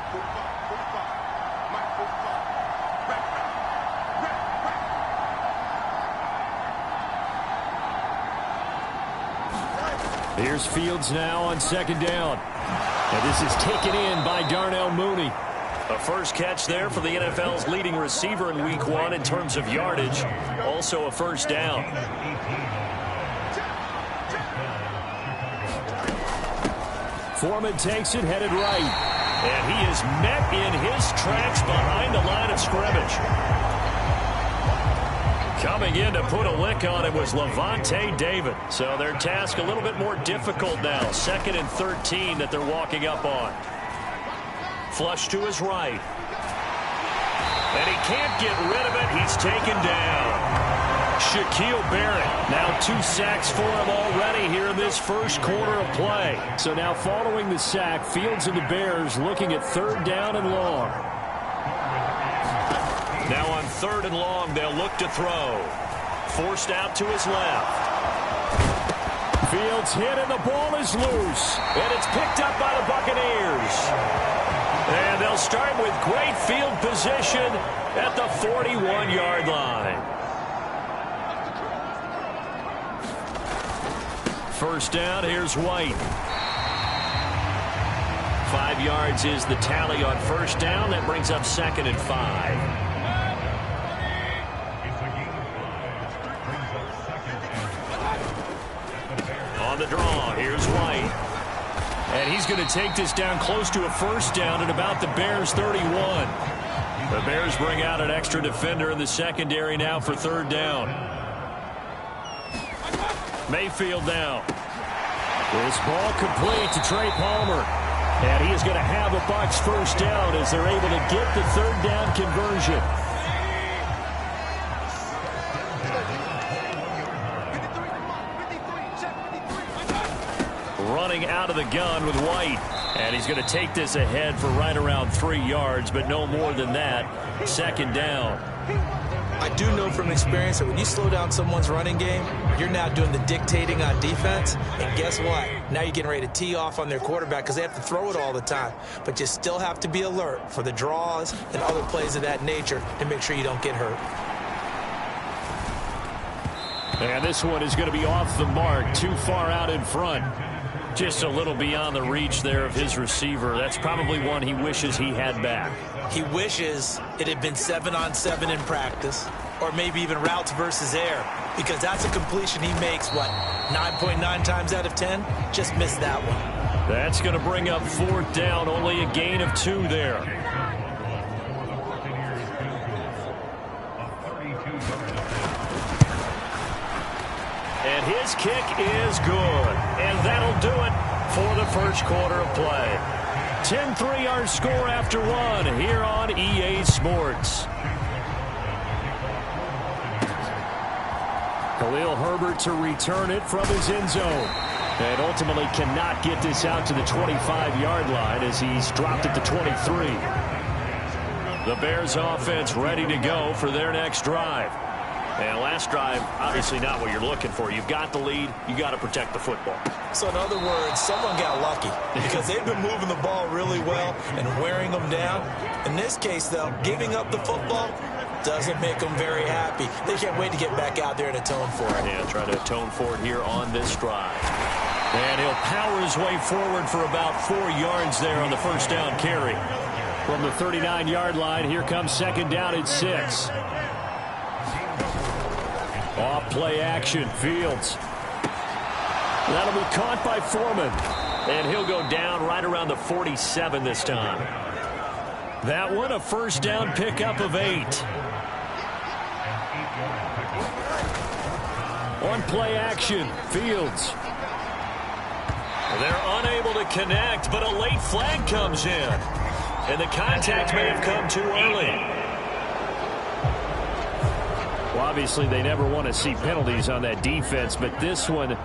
Here's Fields now on second down. And this is taken in by Darnell Mooney. A first catch there for the NFL's leading receiver in Week 1 in terms of yardage. Also a first down. Foreman takes it, headed right. And he is met in his tracks behind the line of scrimmage. Coming in to put a lick on it was Lavonte David. So their task a little bit more difficult now. 2nd and 13 that they're walking up on. Flush to his right. And he can't get rid of it. He's taken down. Shaquille Barrett. Now 2 sacks for him already here in this first quarter of play. So now following the sack, Fields and the Bears looking at 3rd down and long. Now on 3rd and long, they'll look to throw. Forced out to his left. Fields hit and the ball is loose. And it's picked up by the Buccaneers. And they'll start with great field position at the 41-yard line. First down, here's White. 5 yards is the tally on first down. That brings up 2nd and 5. On the draw, here's White. And he's going to take this down close to a first down at about the Bears' 31. The Bears bring out an extra defender in the secondary now for 3rd down. Mayfield now. This ball complete to Trey Palmer. And he is going to have a Bucs first down as they're able to get the 3rd down conversion. Running out of the gun with White. And he's going to take this ahead for right around 3 yards, but no more than that. 2nd down. I do know from experience that when you slow down someone's running game, you're now doing the dictating on defense. And guess what? Now you're getting ready to tee off on their quarterback because they have to throw it all the time. But you still have to be alert for the draws and other plays of that nature to make sure you don't get hurt. And this one is going to be off the mark, too far out in front. Just a little beyond the reach there of his receiver. That's probably one he wishes he had back. He wishes it had been 7-on-7 in practice, or maybe even routes versus air, because that's a completion he makes, what, 9.9 times out of 10? Just missed that one. That's going to bring up 4th down, only a gain of 2 there. And his kick is good. And that'll do it for the first quarter of play. 10-3 our score after 1 here on EA Sports. Khalil Herbert to return it from his end zone. And ultimately cannot get this out to the 25-yard line as he's dropped at the 23. The Bears offense ready to go for their next drive. And last drive, obviously not what you're looking for. You've got the lead. You got to protect the football. So in other words, someone got lucky because they've been moving the ball really well and wearing them down. In this case, though, giving up the football doesn't make them very happy. They can't wait to get back out there and atone for it. Yeah, try to atone for it here on this drive. And he'll power his way forward for about 4 yards there on the first down carry. From the 39-yard line, here comes 2nd down at 6. Off play action, Fields. That'll be caught by Foreman. And he'll go down right around the 47 this time. That one, a first down pickup of 8. On play action, Fields. They're unable to connect, but a late flag comes in. And the contact may have come too early. Well, obviously, they never want to see penalties on that defense, but this one a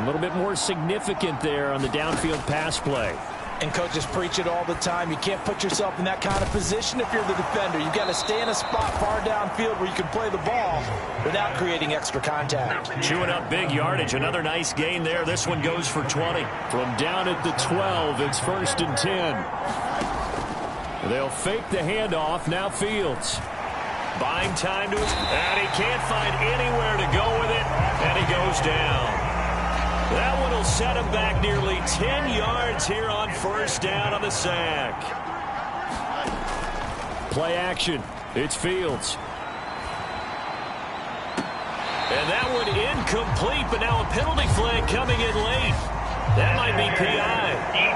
little bit more significant there on the downfield pass play. And coaches preach it all the time. You can't put yourself in that kind of position if you're the defender. You've got to stay in a spot far downfield where you can play the ball without creating extra contact. Chewing up big yardage. Another nice gain there. This one goes for 20. From down at the 12, it's 1st and 10. They'll fake the handoff. Now Fields. Buying time to his, and he can't find anywhere to go with it, and he goes down. That one will set him back nearly 10 yards here on first down on the sack. Play action. It's Fields. And that one incomplete, but now a penalty flag coming in late. That might be PI.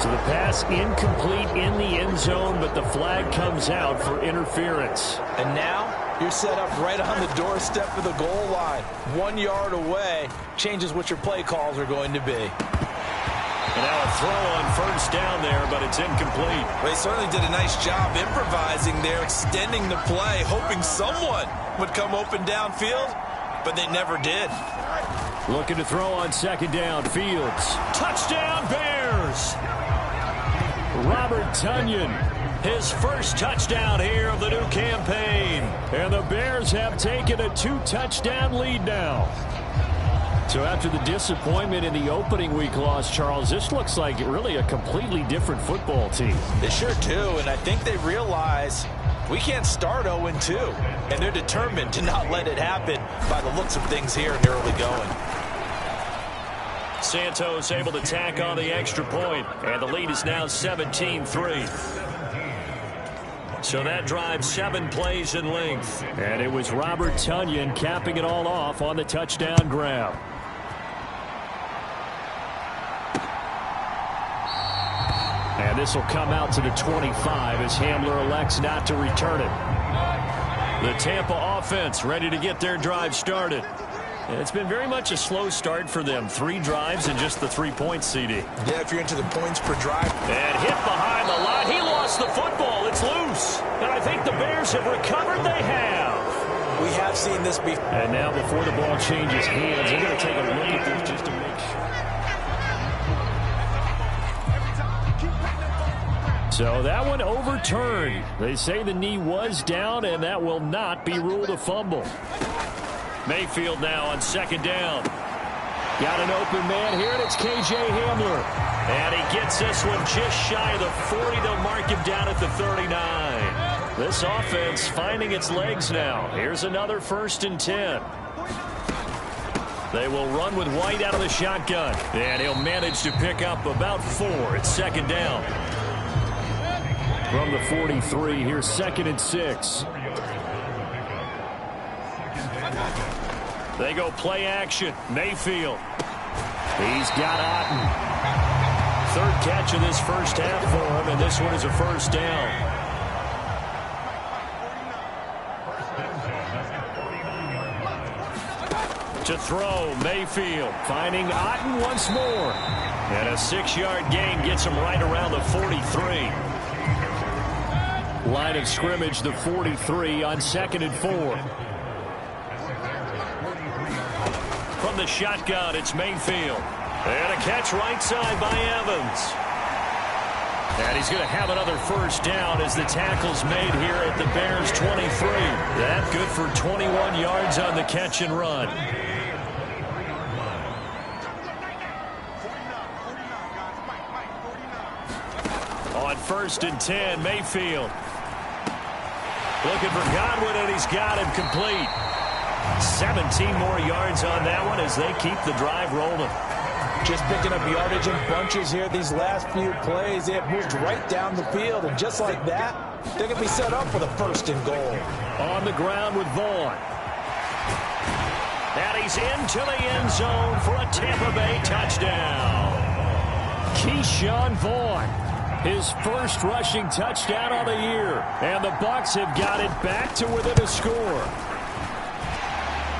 So the pass incomplete in the end zone, but the flag comes out for interference. And now you're set up right on the doorstep of the goal line. 1 yard away changes what your play calls are going to be. And now a throw on first down there, but it's incomplete. Well, they certainly did a nice job improvising there, extending the play, hoping someone would come open downfield, but they never did. Looking to throw on second down. Fields. Touchdown, Bears! Robert Tonyan, his first touchdown here of the new campaign. And the Bears have taken a 2-touchdown lead now. So after the disappointment in the opening week loss, Charles, this looks like really a completely different football team. They sure do, and I think they realize we can't start 0-2. And they're determined to not let it happen by the looks of things here in the early going. Santos able to tack on the extra point, and the lead is now 17-3. So that drives 7 plays in length. And it was Robert Tonyan capping it all off on the touchdown grab. And this will come out to the 25 as Hamler elects not to return it. The Tampa offense ready to get their drive started. It's been very much a slow start for them. 3 drives and just the 3 points, CD. Yeah, if you're into the points per drive. And hit behind the line. He lost the football. It's loose. And I think the Bears have recovered. They have. We have seen this before. And now before the ball changes hands, they're going to take a look at this just to make sure. So that one overturned. They say the knee was down, and that will not be ruled a fumble. Mayfield now on second down. Got an open man here, and it's K.J. Hamler. And he gets this one just shy of the 40. They'll mark him down at the 39. This offense finding its legs now. Here's another 1st and 10. They will run with White out of the shotgun. And he'll manage to pick up about 4 at second down. From the 43, here's 2nd and 6. They go play action. Mayfield. He's got Otten. 3rd catch of this first half for him, and this one is a first down. To throw, Mayfield. Finding Otten once more. And a 6-yard gain gets him right around the 43. Line of scrimmage, the 43 on 2nd and 4. From the shotgun, it's Mayfield. And a catch right side by Evans. And he's going to have another first down as the tackle's made here at the Bears 23. That good for 21 yards on the catch and run. On 1st and 10, Mayfield. Looking for Godwin, and he's got him complete. 17 more yards on that one as they keep the drive rolling. Just picking up yardage in bunches here these last few plays. They have moved right down the field, and just like that, they can be set up for the 1st and goal. On the ground with Vaughn. And he's into the end zone for a Tampa Bay touchdown. Keyshawn Vaughn, his first rushing touchdown of the year. And the Bucs have got it back to within a score.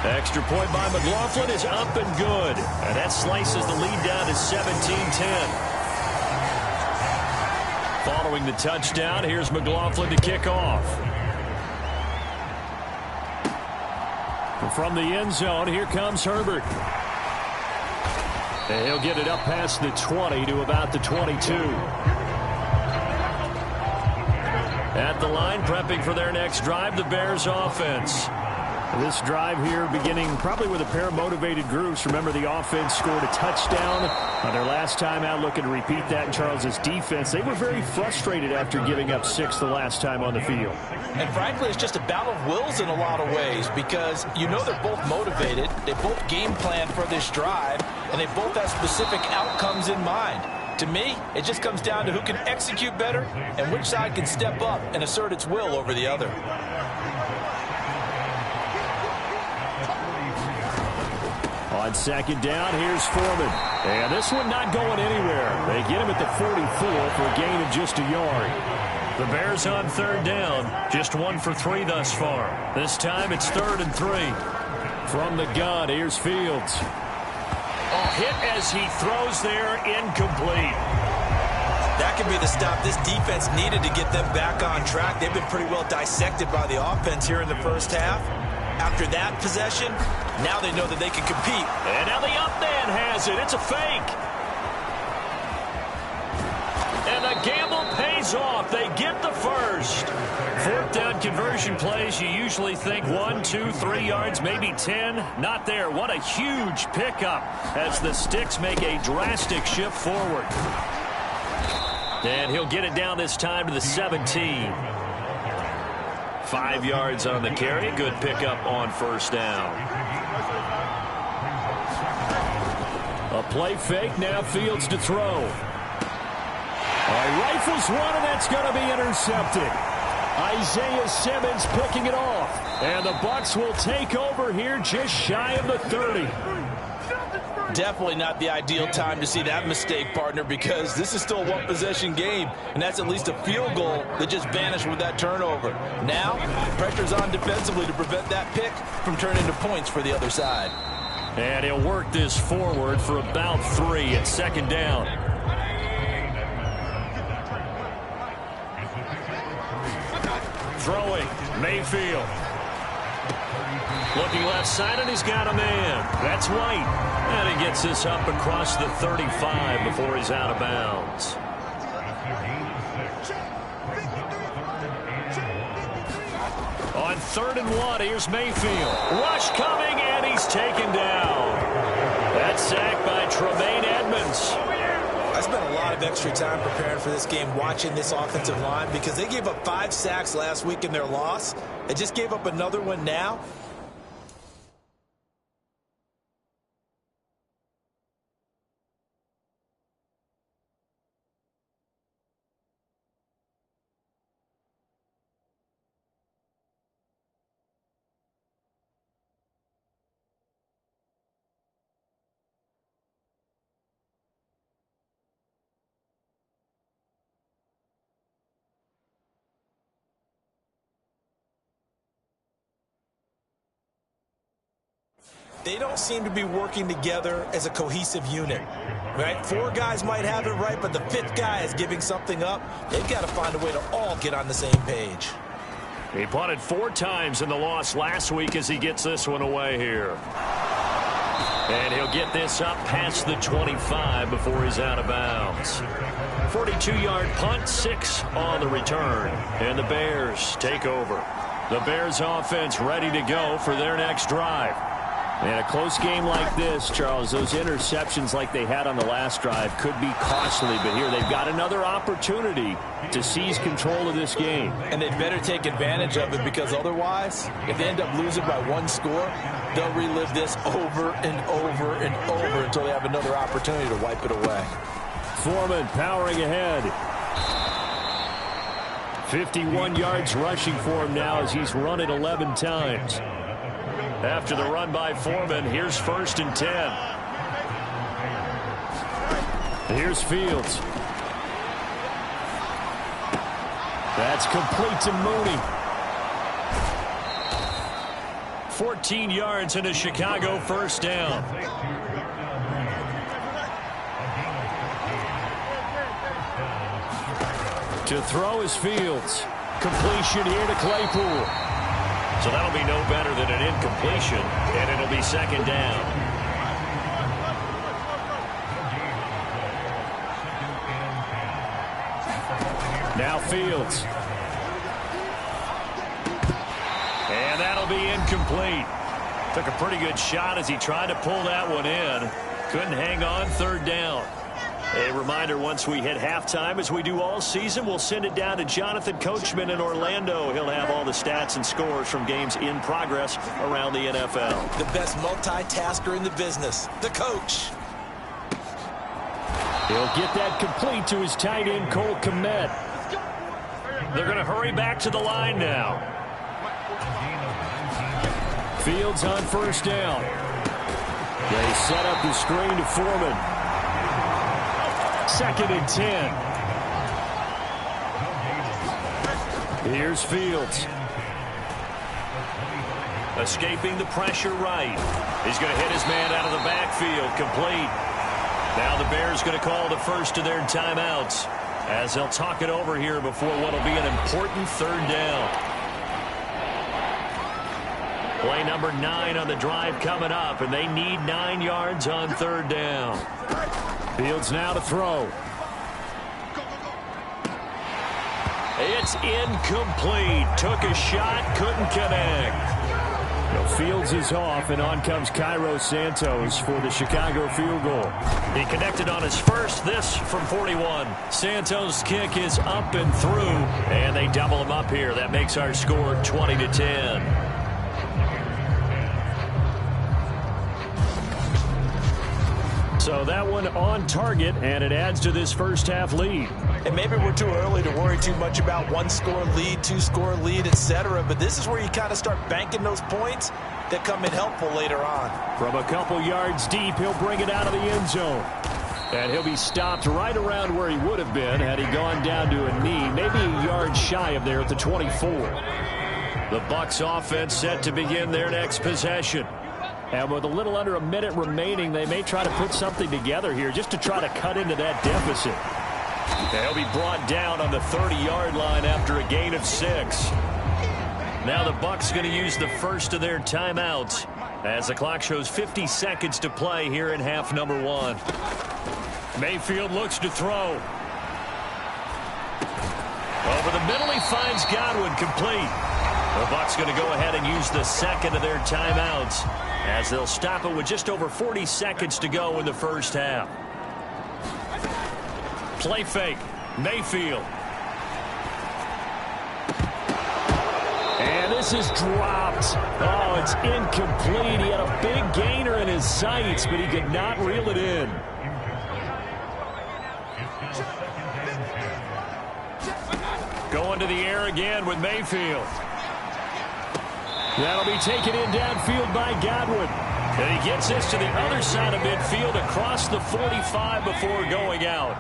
Extra point by McLaughlin is up and good. And that slices the lead down to 17-10. Following the touchdown, here's McLaughlin to kick off. From the end zone, here comes Herbert. And he'll get it up past the 20 to about the 22. At the line, prepping for their next drive, the Bears offense. This drive here beginning probably with a pair of motivated groups. Remember, the offense scored a touchdown on their last time out, looking to repeat that in Charles's defense. They were very frustrated after giving up 6 the last time on the field. And frankly, it's just a battle of wills in a lot of ways because you know they're both motivated. They both game plan for this drive, and they both have specific outcomes in mind. To me, it just comes down to who can execute better and which side can step up and assert its will over the other. On second down, here's Foreman. And this one not going anywhere. They get him at the 44 for a gain of just a yard. The Bears on third down. Just 1 for 3 thus far. This time it's 3rd and 3. From the gun, here's Fields. Hit as he throws there, incomplete. That could be the stop this defense needed to get them back on track. They've been pretty well dissected by the offense here in the first half. After that possession, now they know that they can compete. And now the up man has it. It's a fake. And the gamble pays off. They get the first. 4th down conversion plays, you usually think 1, 2, 3 yards, maybe 10. Not there. What a huge pickup as the Sticks make a drastic shift forward. And he'll get it down this time to the 17. 5 yards on the carry. Good pickup on first down. A play fake. Now Fields to throw. Rifles one, and that's going to be intercepted. Isaiah Simmons picking it off. And the Bucs will take over here just shy of the 30. Definitely not the ideal time to see that mistake, partner, because this is still a one-possession game, and that's at least a field goal that just vanished with that turnover. Now, pressure's on defensively to prevent that pick from turning into points for the other side. And he'll work this forward for about 3 at second down. Throwing, Mayfield. Looking left side, and he's got a man. That's White. And he gets this up across the 35 before he's out of bounds. On 3rd and 1, here's Mayfield. Rush coming, and he's taken down. That's sacked by Tremaine Edmonds. I spent a lot of extra time preparing for this game watching this offensive line because they gave up 5 sacks last week in their loss. They just gave up another one now. They don't seem to be working together as a cohesive unit, right? 4 guys might have it right, but the 5th guy is giving something up. They've got to find a way to all get on the same page. He punted 4 times in the loss last week as he gets this one away here. And he'll get this up past the 25 before he's out of bounds. 42-yard punt, 6 on the return. And the Bears take over. The Bears offense ready to go for their next drive. And a close game like this, Charles, those interceptions like they had on the last drive could be costly. But here they've got another opportunity to seize control of this game. And they'd better take advantage of it because otherwise, if they end up losing by 1 score, they'll relive this over and over and over until they have another opportunity to wipe it away. Foreman powering ahead. 51 yards rushing for him now as he's run it 11 times. After the run by Foreman, here's 1st and 10. Here's Fields. That's complete to Mooney. 14 yards and a Chicago 1st down. To throw is Fields. Completion here to Claypool. So that'll be no better than an incompletion, and it'll be 2nd down. Now Fields. And that'll be incomplete. Took a pretty good shot as he tried to pull that one in. Couldn't hang on, third down. A reminder, once we hit halftime, as we do all season, we'll send it down to Jonathan Coachman in Orlando. He'll have all the stats and scores from games in progress around the NFL. The best multitasker in the business, the coach. He'll get that complete to his tight end, Cole Kmet. They're going to hurry back to the line now. Fields on first down. They set up the screen to Foreman. 2nd and 10. Here's Fields. Escaping the pressure right. He's going to hit his man out of the backfield. Complete. Now the Bears going to call the first of their timeouts as they'll talk it over here before what will be an important third down. Play number 9 on the drive coming up, and they need 9 yards on third down. Fields now to throw. It's incomplete. Took a shot, couldn't connect. Well, Fields is off, and on comes Cairo Santos for the Chicago field goal. He connected on his first, this from 41. Santos' kick is up and through, and they double him up here. That makes our score 20-10. So that one on target, and it adds to this first half lead. And maybe we're too early to worry too much about 1-score lead, 2-score lead, etc. But this is where you kind of start banking those points that come in helpful later on. From a couple yards deep, he'll bring it out of the end zone. And he'll be stopped right around where he would have been had he gone down to a knee, maybe a yard shy of there at the 24. The Bucs offense set to begin their next possession. And with a little under a minute remaining, they may try to put something together here just to try to cut into that deficit. They'll be brought down on the 30-yard line after a gain of 6. Now the Bucs going to use the first of their timeouts as the clock shows 50 seconds to play here in half number 1. Mayfield looks to throw. Over the middle, he finds Godwin, complete. The Bucs going to go ahead and use the second of their timeouts as they'll stop it with just over 40 seconds to go in the first half. Play fake. Mayfield. And this is dropped. Oh, it's incomplete. He had a big gainer in his sights, but he could not reel it in. Going to the air again with Mayfield. That'll be taken in downfield by Godwin. And he gets this to the other side of midfield across the 45 before going out.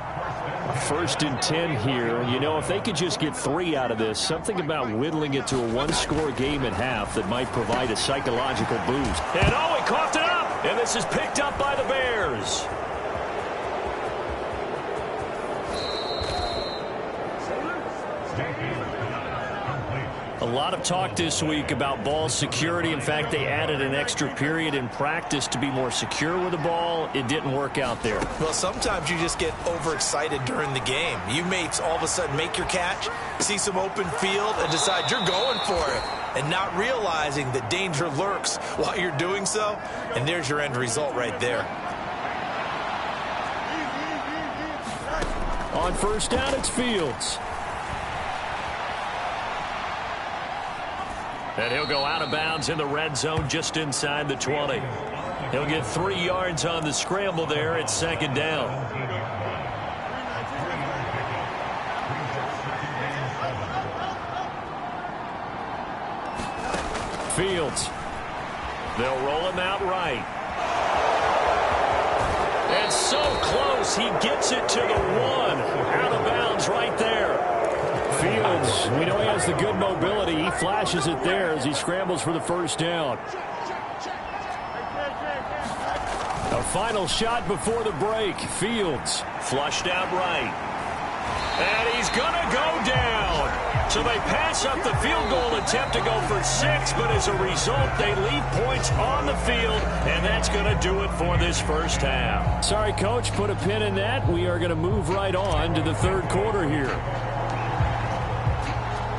1st and 10 here. You know, if they could just get 3 out of this, something about whittling it to a 1-score game at half that might provide a psychological boost. And oh, he coughed it up. And this is picked up by the Bears. A lot of talk this week about ball security. In fact, they added an extra period in practice to be more secure with the ball. It didn't work out there. Well, sometimes you just get overexcited during the game. You may all of a sudden make your catch, see some open field, and decide you're going for it, and not realizing that danger lurks while you're doing so. And there's your end result right there. On first down, it's Fields. And he'll go out of bounds in the red zone just inside the 20. He'll get 3 yards on the scramble there at 2nd down. Fields. They'll roll him out right. And so close, he gets it to the 1. Out of bounds right there. Fields, we know he has the good mobility. He flashes it there as he scrambles for the first down. A final shot before the break. Fields flushed out right. And he's going to go down. So they pass up the field goal attempt to go for 6, but as a result, they leave points on the field, and that's going to do it for this first half. Sorry, Coach, put a pin in that. We are going to move right on to the third quarter here.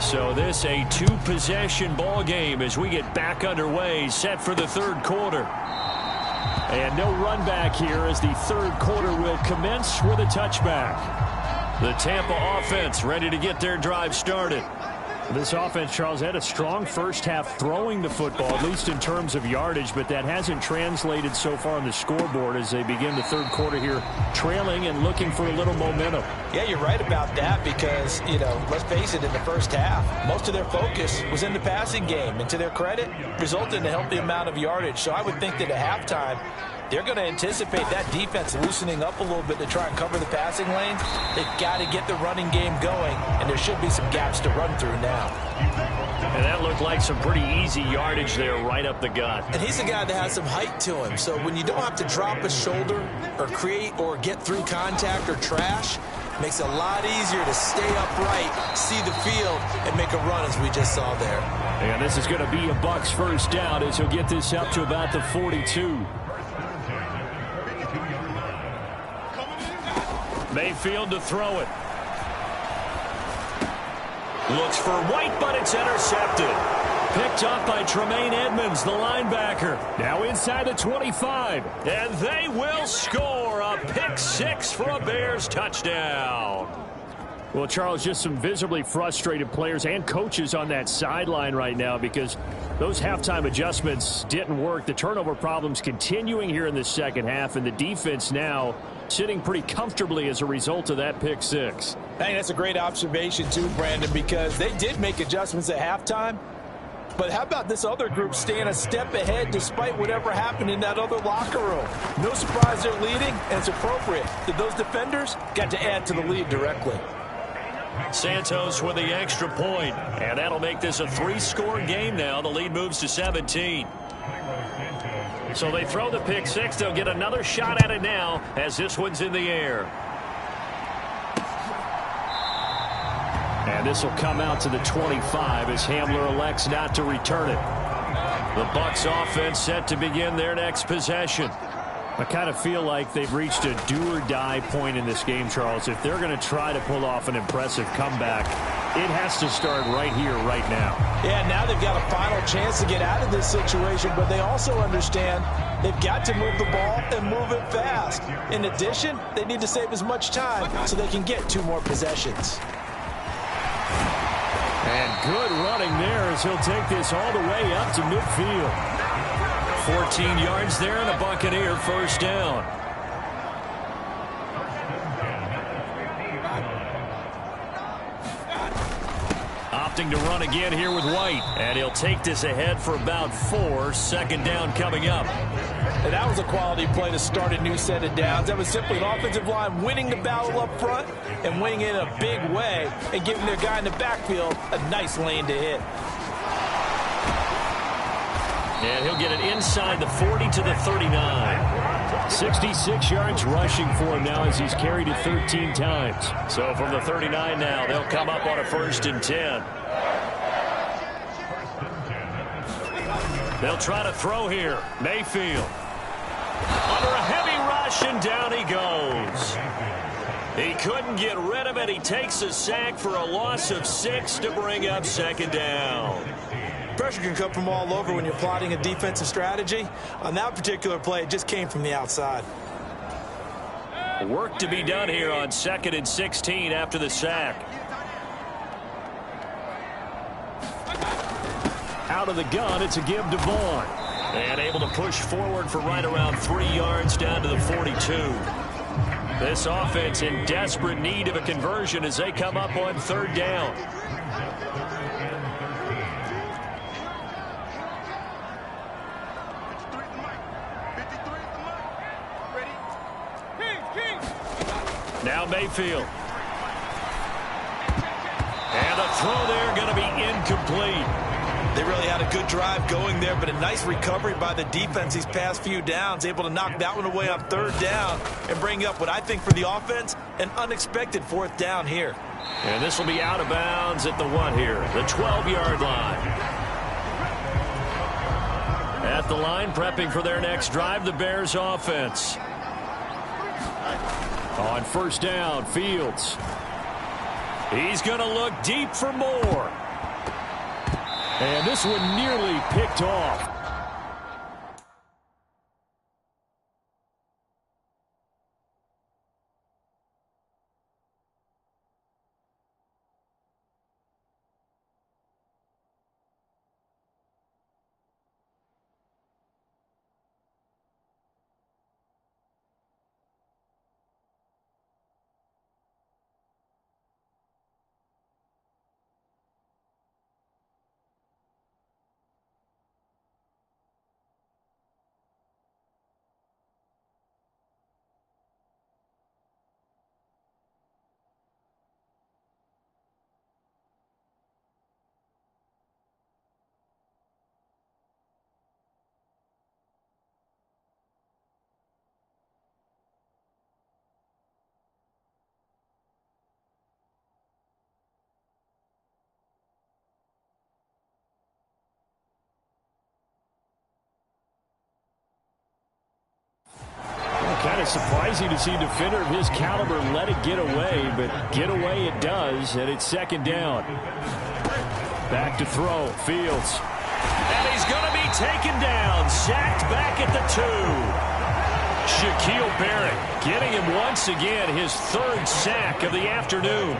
So this a two-possession ball game as we get back underway, set for the third quarter. And no run back here as the third quarter will commence with a touchback. The Tampa offense ready to get their drive started. This offense, Charles, had a strong first half throwing the football, at least in terms of yardage, but that hasn't translated so far on the scoreboard as they begin the third quarter here, trailing and looking for a little momentum. Yeah, you're right about that because, let's face it, in the first half, most of their focus was in the passing game, and to their credit, resulted in a healthy amount of yardage. So I would think that at halftime, they're going to anticipate that defense loosening up a little bit to try and cover the passing lanes. They've got to get the running game going, and there should be some gaps to run through now. And that looked like some pretty easy yardage there right up the gut. And he's a guy that has some height to him, so when you don't have to drop a shoulder or create or get through contact or trash, it makes it a lot easier to stay upright, see the field, and make a run as we just saw there. And this is going to be a Bucs first down as he'll get this up to about the 42. Mayfield to throw it. Looks for White, but it's intercepted. Picked up by Tremaine Edmonds, the linebacker. Now inside the 25. And they will score a pick six for a Bears touchdown. Well, Charles, just some visibly frustrated players and coaches on that sideline right now because those halftime adjustments didn't work. The turnover problems continuing here in the second half, and the defense now sitting pretty comfortably as a result of that pick six. I think that's a great observation too, Brandon, because they did make adjustments at halftime. But how about this other group staying a step ahead despite whatever happened in that other locker room? No surprise they're leading, and it's appropriate that those defenders got to add to the lead directly. Santos with the extra point, and that'll make this a three-score game now. The lead moves to 17. So they throw the pick six. They'll get another shot at it now as this one's in the air. And this will come out to the 25 as Hamler elects not to return it. The Bucs offense set to begin their next possession. I kind of feel like they've reached a do-or-die point in this game, Charles. If they're going to try to pull off an impressive comeback, it has to start right here, right now. Yeah, now they've got a final chance to get out of this situation, but they also understand they've got to move the ball and move it fast. In addition, they need to save as much time so they can get two more possessions. And good running there as he'll take this all the way up to midfield. 14 yards there and a Buccaneer first down. Opting to run again here with White. And he'll take this ahead for about 4. Second down coming up. And that was a quality play to start a new set of downs. That was simply an offensive line winning the battle up front and winning it in a big way and giving their guy in the backfield a nice lane to hit. And he'll get it inside the 40 to the 39. 66 yards rushing for him now as he's carried it 13 times. So from the 39 now, they'll come up on a 1st and 10. They'll try to throw here. Mayfield. Under a heavy rush, and down he goes. He couldn't get rid of it. He takes a sack for a loss of 6 to bring up second down. Pressure can come from all over when you're plotting a defensive strategy. On that particular play, it just came from the outside. Work to be done here on 2nd and 16 after the sack. Out of the gun, it's a give to Vaughn. And able to push forward for right around 3 yards down to the 42. This offense in desperate need of a conversion as they come up on 3rd down. Now Mayfield. And a throw there going to be incomplete. They really had a good drive going there, but a nice recovery by the defense these past few downs, able to knock that one away on 3rd down and bring up what I think for the offense, an unexpected 4th down here. And this will be out of bounds at the 1 here, the 12-yard line. At the line, prepping for their next drive, the Bears offense. On 1st down, Fields. He's going to look deep for more. And this one nearly picked off. Kind of surprising to see a defender of his caliber let it get away, but get away it does, and it's second down. Back to throw, Fields. And he's going to be taken down, sacked back at the 2. Shaquille Barrett getting him once again, his 3rd sack of the afternoon.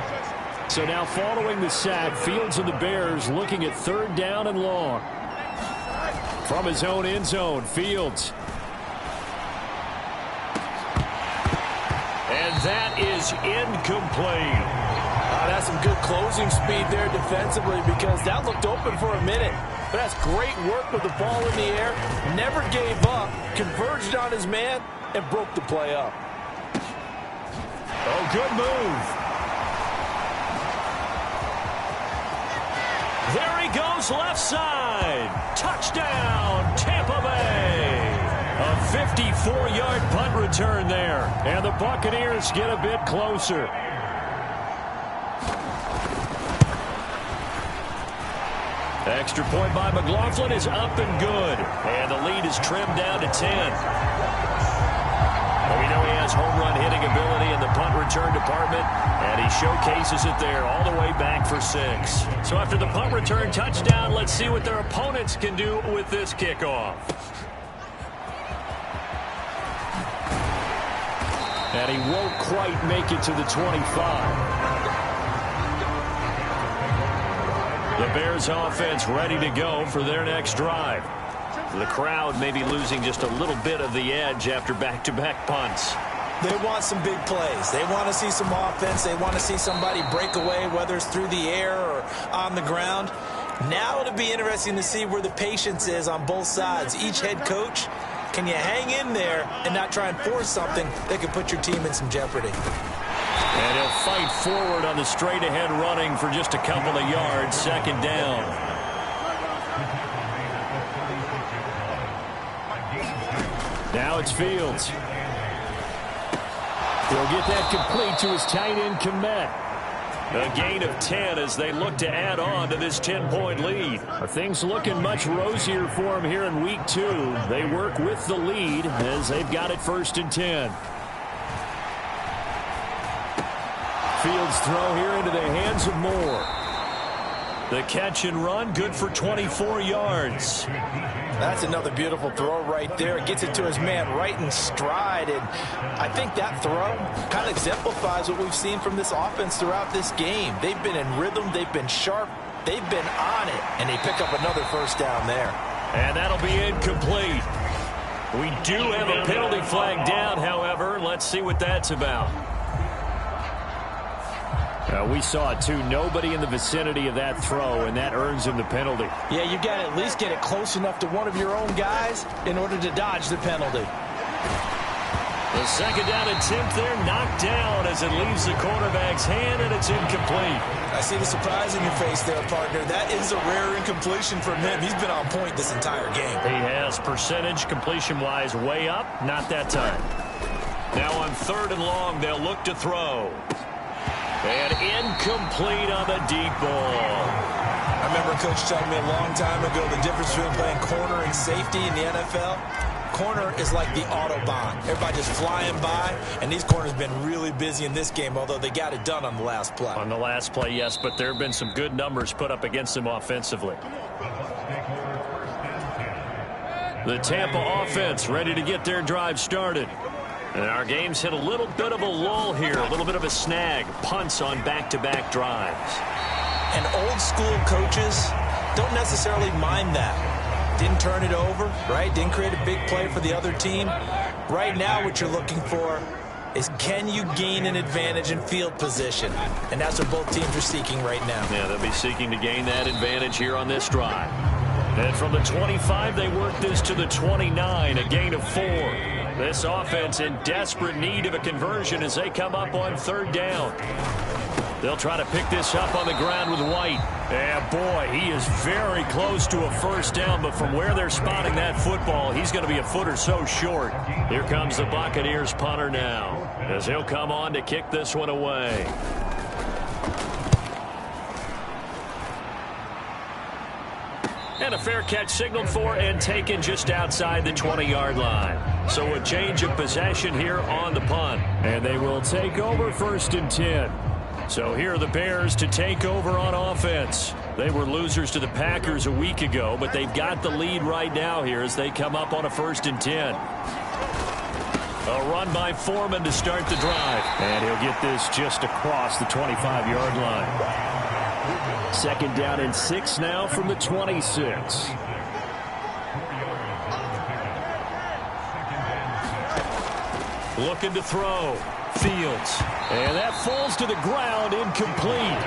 So now following the sack, Fields and the Bears looking at 3rd down and long. From his own end zone, Fields. And that is incomplete. That's some good closing speed there defensively because that looked open for a minute. But that's great work with the ball in the air. Never gave up, converged on his man, and broke the play up. Oh, good move. There he goes left side. Touchdown, Tampa Bay. A 54-yard punt return there. And the Buccaneers get a bit closer. Extra point by McLaughlin is up and good. And the lead is trimmed down to 10. Well, we know he has home run hitting ability in the punt return department. And he showcases it there all the way back for 6. So after the punt return touchdown, let's see what their opponents can do with this kickoff. And he won't quite make it to the 25. The Bears offense ready to go for their next drive. The crowd may be losing just a little bit of the edge after back-to-back punts. They want some big plays. They want to see some offense. They want to see somebody break away, whether it's through the air or on the ground. Now it'll be interesting to see where the patience is on both sides. Each head coach, can you hang in there and not try and force something that could put your team in some jeopardy? And he'll fight forward on the straight-ahead running for just a couple of yards. Second down. Now it's Fields. He'll get that complete to his tight end, Kmet. A gain of 10 as they look to add on to this 10-point lead. Are things looking much rosier for them here in week 2? They work with the lead as they've got it 1st and 10. Fields throw here into the hands of Moore. The catch and run, good for 24 yards. That's another beautiful throw right there. Gets it to his man right in stride. And I think that throw kind of exemplifies what we've seen from this offense throughout this game. They've been in rhythm. They've been sharp. They've been on it. And they pick up another 1st down there. And that'll be incomplete. We do have a penalty flag down, however. Let's see what that's about. We saw it, too. Nobody in the vicinity of that throw, and that earns him the penalty. Yeah, you got to at least get it close enough to one of your own guys in order to dodge the penalty. The second down attempt there knocked down as it leaves the quarterback's hand, and it's incomplete. I see the surprise in your face there, partner. That is a rare incompletion from him. He's been on point this entire game. He has percentage completion-wise way up, not that time. Now on 3rd and long, they'll look to throw. And incomplete on the deep ball. I remember Coach telling me a long time ago the difference between playing corner and safety in the NFL. Corner is like the Autobahn. Everybody just flying by, and these corners have been really busy in this game, although they got it done on the last play. On the last play, yes, but there have been some good numbers put up against them offensively. The Tampa offense ready to get their drive started. And our game's hit a little bit of a lull here, a little bit of a snag. Punts on back-to-back drives. And old school coaches don't necessarily mind that. Didn't turn it over, right? Didn't create a big play for the other team. Right now what you're looking for is, can you gain an advantage in field position? And that's what both teams are seeking right now. Yeah, they'll be seeking to gain that advantage here on this drive. And from the 25, they work this to the 29, a gain of 4. This offense in desperate need of a conversion as they come up on 3rd down. They'll try to pick this up on the ground with White. And boy, he is very close to a 1st down, but from where they're spotting that football, he's going to be a foot or so short. Here comes the Buccaneers punter now, as he'll come on to kick this one away. And a fair catch signaled for and taken just outside the 20-yard line. So a change of possession here on the punt. And they will take over 1st and 10. So here are the Bears to take over on offense. They were losers to the Packers a week ago, but they've got the lead right now here as they come up on a 1st and 10. A run by Foreman to start the drive. And he'll get this just across the 25-yard line. 2nd down and 6 now from the 26. Looking to throw. Fields. And that falls to the ground, incomplete.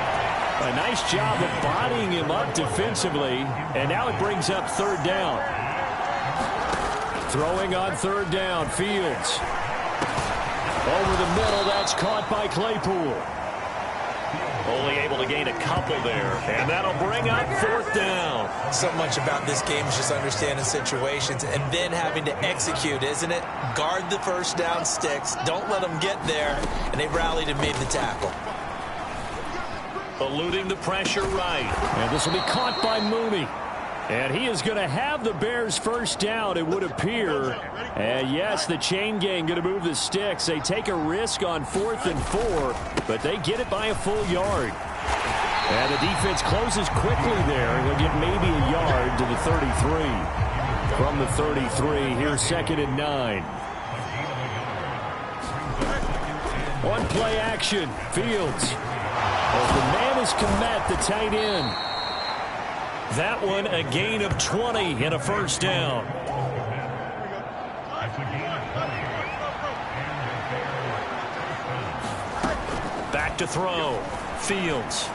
A nice job of bodying him up defensively. And now it brings up 3rd down. Throwing on 3rd down, Fields. Over the middle, that's caught by Claypool. Only able to gain a couple there. And that'll bring up 4th down. So much about this game is just understanding situations and then having to execute, isn't it? Guard the 1st down sticks. Don't let them get there. And they rallied and made the tackle. Eluding the pressure right. And this will be caught by Mooney. And he is going to have the Bears 1st down, it would appear. And yes, the chain gang going to move the sticks. They take a risk on 4th and 4, but they get it by a full yard. And the defense closes quickly there. He'll get maybe a yard to the 33. From the 33, here's 2nd and 9. One play action. Fields. As the man is Kmet, the tight end. That one a gain of 20 and a 1st down. Back to throw. Fields.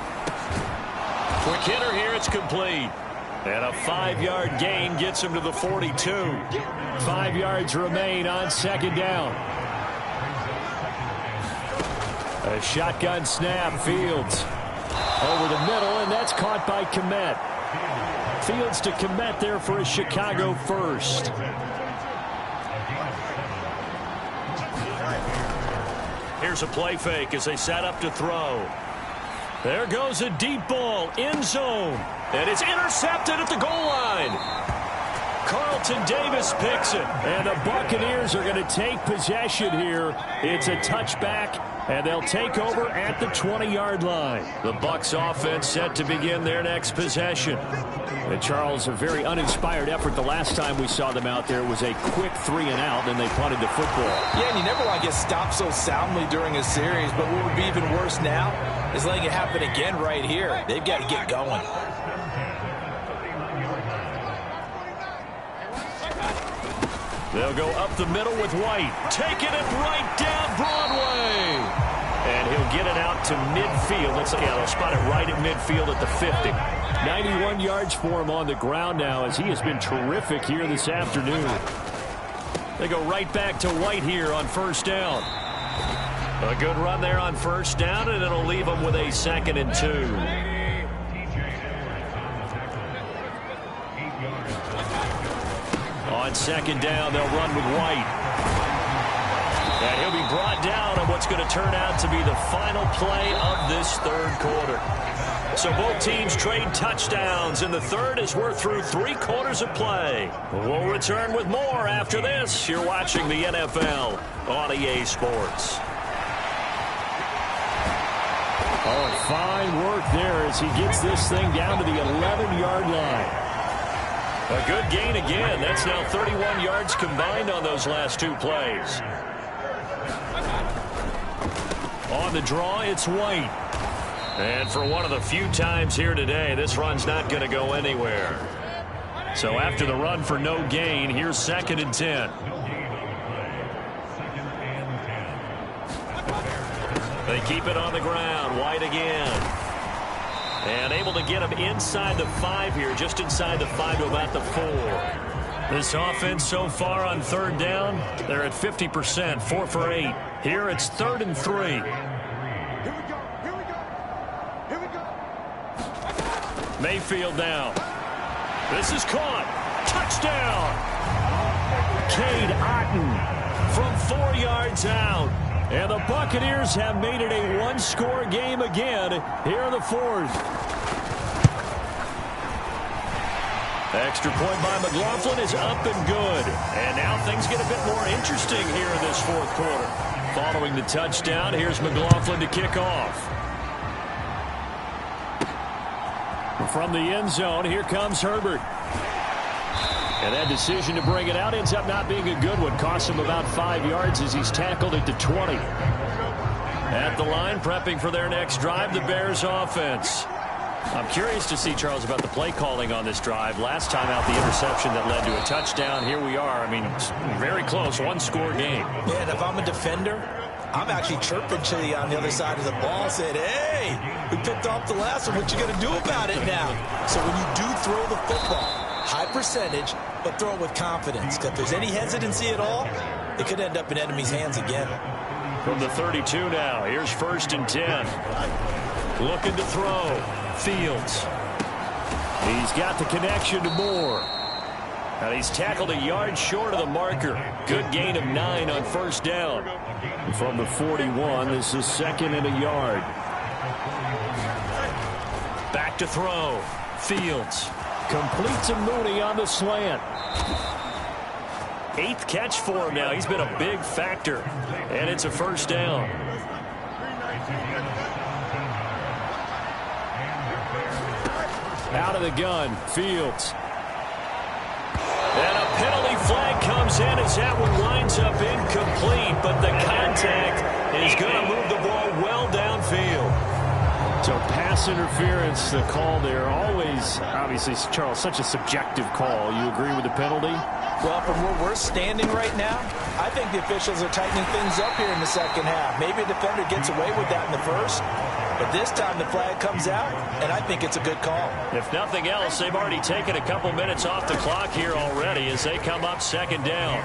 Quick hitter here. It's complete. And a 5-yard gain gets him to the 42. 5 yards remain on 2nd down. A shotgun snap. Fields. Over the middle, and that's caught by Kmet. Fields to Kmet there for a Chicago 1st. Here's a play fake as they set up to throw. There goes a deep ball, end zone. And it's intercepted at the goal line. Carlton Davis picks it. And the Buccaneers are going to take possession here. It's a touchback, and they'll take over at the 20-yard line. The Bucs offense set to begin their next possession. And Charles, a very uninspired effort. The last time we saw them out there was a quick 3-and-out, and they punted the football. Yeah, and you never want to get stopped so soundly during a series, but what would be even worse now is letting it happen again right here. They've got to get going. They'll go up the middle with White. Taking it right down Broadway. And he'll get it out to midfield. Let's see. Yeah, they'll spot it right at midfield at the 50. 91 yards for him on the ground now as he has been terrific here this afternoon. They go right back to White here on 1st down. A good run there on 1st down, and it'll leave them with a 2nd and 2. On 2nd down, they'll run with White. And he'll be brought down on what's going to turn out to be the final play of this 3rd quarter. So both teams trade touchdowns in the 3rd as we're through 3 quarters of play. We'll return with more after this. You're watching the NFL on EA Sports. Oh, fine work there as he gets this thing down to the 11-yard line. A good gain again. That's now 31 yards combined on those last two plays. On the draw, it's White. And for one of the few times here today, this run's not going to go anywhere. So after the run for no gain, here's 2nd and 10. They keep it on the ground. White again. And able to get him inside the 5 here, just inside the 5 to about the 4. This offense so far on 3rd down, they're at 50%, 4 for 8. Here it's 3rd and 3. Mayfield now. This is caught. Touchdown. Cade Otton from 4 yards out. And the Buccaneers have made it a one-score game again here in the 4th. Extra point by McLaughlin is up and good. And now things get a bit more interesting here in this 4th quarter. Following the touchdown, here's McLaughlin to kick off. From the end zone, here comes Herbert. And that decision to bring it out ends up not being a good one. Costs him about 5 yards as he's tackled at the 20. At the line, prepping for their next drive, the Bears offense. I'm curious to see, Charles, about the play calling on this drive. Last time out, the interception that led to a touchdown. Here we are. I mean, very close, one-score game. Yeah, and if I'm a defender, I'm actually chirping to you on the other side of the ball, saying, hey, we picked off the last one. What you going to do about it now? So when you do throw the football, high percentage, but throw it with confidence. Because if there's any hesitancy at all, it could end up in enemy's hands again. From the 32 now, here's 1st and 10. Looking to throw. Fields. He's got the connection to Moore. And he's tackled a yard short of the marker. Good gain of 9 on 1st down. From the 41, this is 2nd and a yard. Back to throw. Fields. Completes a Mooney on the slant. 8th catch for him now. He's been a big factor. And it's a 1st down. Out of the gun. Fields. And a penalty flag comes in as that one winds up incomplete. But the contact is going to move the ball well downfield. So pass interference, the call there. Always, obviously, Charles, such a subjective call. You agree with the penalty? Well, from where we're standing right now, I think the officials are tightening things up here in the 2nd half. Maybe a defender gets away with that in the 1st. But this time the flag comes out, and I think it's a good call. If nothing else, they've already taken a couple minutes off the clock here already as they come up 2nd down.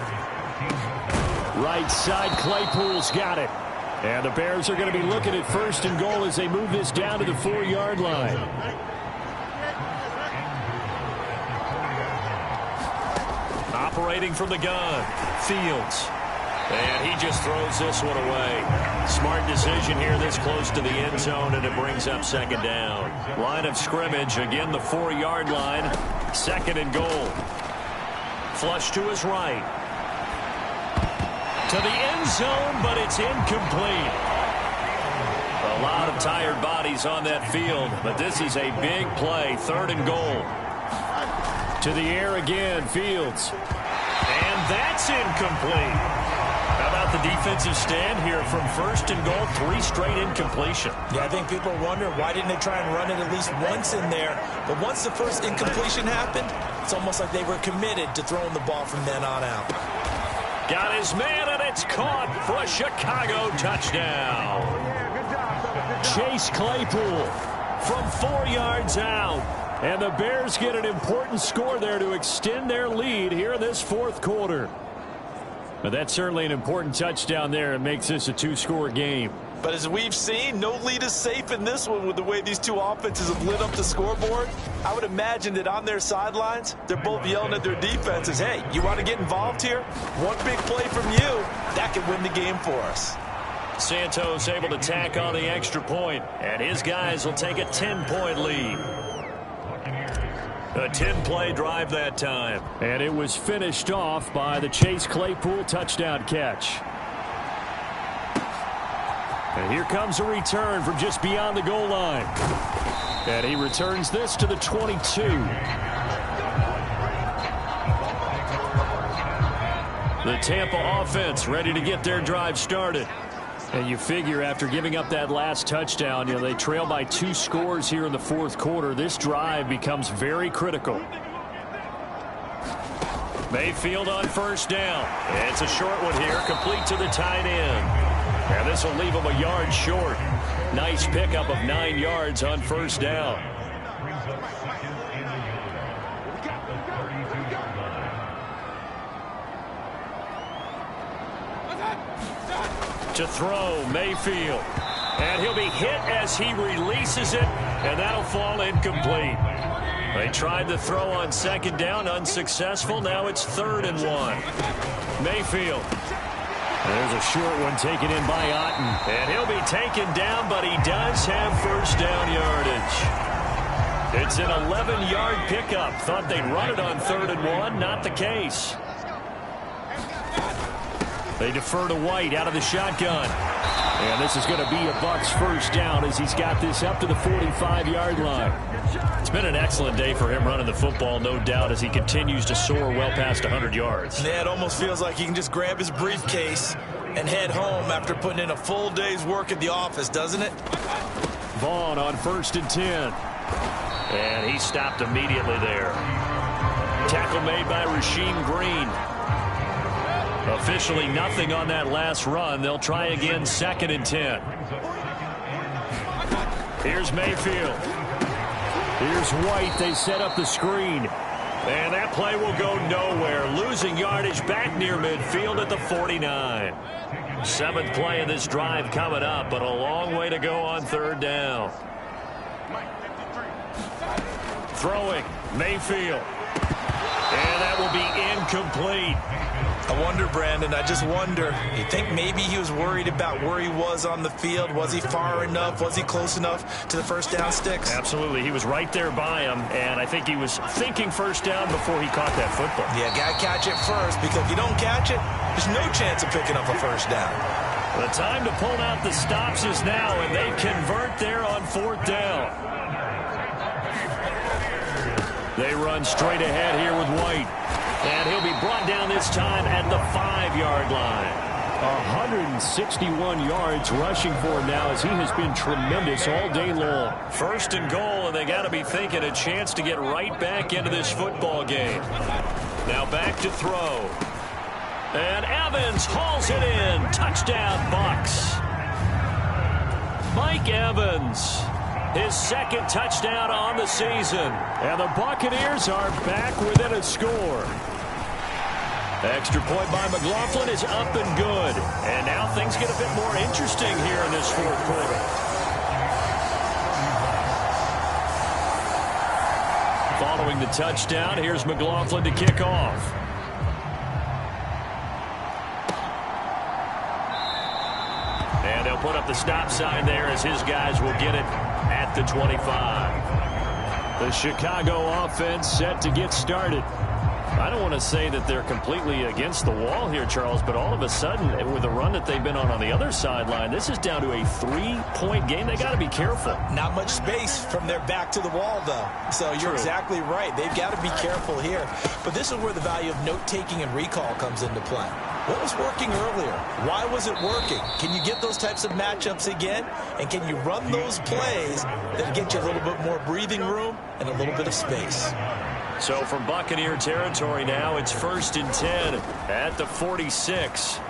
Right side, Claypool's got it. And the Bears are going to be looking at 1st and goal as they move this down to the 4-yard line. Operating from the gun, Fields. And he just throws this one away. Smart decision here this close to the end zone, and it brings up 2nd down. Line of scrimmage, again the 4-yard line. 2nd and goal. Flush to his right. To the end zone, but it's incomplete. A lot of tired bodies on that field, but this is a big play. 3rd and goal. To the air again, Fields. And that's incomplete. How about the defensive stand here from 1st and goal? 3 straight incompletion. Yeah, I think people are wondering why didn't they try and run it at least once in there. But once the first incompletion happened, it's almost like they were committed to throwing the ball from then on out. Got his man, and it's caught for a Chicago touchdown. Chase Claypool from 4 yards out. And the Bears get an important score there to extend their lead here in this 4th quarter. But that's certainly an important touchdown there. It makes this a 2-score game. But as we've seen, no lead is safe in this one with the way these two offenses have lit up the scoreboard. I would imagine that on their sidelines, they're both yelling at their defenses, hey, you want to get involved here? One big play from you, that could win the game for us. Santos able to tack on the extra point, and his guys will take a 10-point lead. A 10-play drive that time. And it was finished off by the Chase Claypool touchdown catch. And here comes a return from just beyond the goal line. And he returns this to the 22. The Tampa offense ready to get their drive started. And you figure after giving up that last touchdown, they trail by 2 scores here in the fourth quarter. This drive becomes very critical. Mayfield on first down. It's a short one here, complete to the tight end. And this will leave him a yard short. Nice pickup of 9 yards on first down. To throw, Mayfield. And he'll be hit as he releases it, and that'll fall incomplete. They tried the throw on second down, unsuccessful. Now it's 3rd and 1. Mayfield. There's a short one taken in by Otten. And he'll be taken down, but he does have first down yardage. It's an 11-yard pickup. Thought they'd run it on 3rd and 1. Not the case. They defer to White out of the shotgun. And this is going to be a Bucs first down as he's got this up to the 45-yard line. It's been an excellent day for him running the football, no doubt, as he continues to soar well past 100 yards. Yeah, it almost feels like he can just grab his briefcase and head home after putting in a full day's work at the office, doesn't it? Vaughn on 1st and 10. And he stopped immediately there. Tackle made by Rasheem Green. Officially nothing on that last run. They'll try again 2nd and 10. Here's Mayfield. Here's White. They set up the screen. And that play will go nowhere. Losing yardage back near midfield at the 49. 7th play of this drive coming up, but a long way to go on 3rd down. Throwing, Mayfield. And that will be incomplete. I wonder, Brandon, I just wonder, you think maybe he was worried about where he was on the field? Was he far enough? Was he close enough to the first down sticks? Absolutely. He was right there by him, and I think he was thinking first down before he caught that football. Yeah, got to catch it first, because if you don't catch it, there's no chance of picking up a first down. The time to pull out the stops is now, and they convert there on 4th down. They run straight ahead here with White. And he'll be brought down this time at the 5-yard line. 161 yards rushing for him now as he has been tremendous all day long. 1st and goal, and they got to be thinking a chance to get right back into this football game. Now back to throw. And Evans hauls it in. Touchdown, Bucs. Mike Evans. His 2nd touchdown on the season. And the Buccaneers are back within a score. Extra point by McLaughlin is up and good. And now things get a bit more interesting here in this 4th quarter. Following the touchdown, here's McLaughlin to kick off. And they'll put up the stop sign there as his guys will get it at the 25. The Chicago offense set to get started. I don't want to say that they're completely against the wall here, Charles, but all of a sudden, with the run that they've been on the other sideline, this is down to a 3-point game. They got to be careful. Not much space from their back to the wall, though. So you're exactly right. They've got to be careful here. But this is where the value of note-taking and recall comes into play. What was working earlier? Why was it working? Can you get those types of matchups again? And can you run those plays that get you a little bit more breathing room and a little bit of space? So from Buccaneer territory now, it's 1st and 10 at the 46.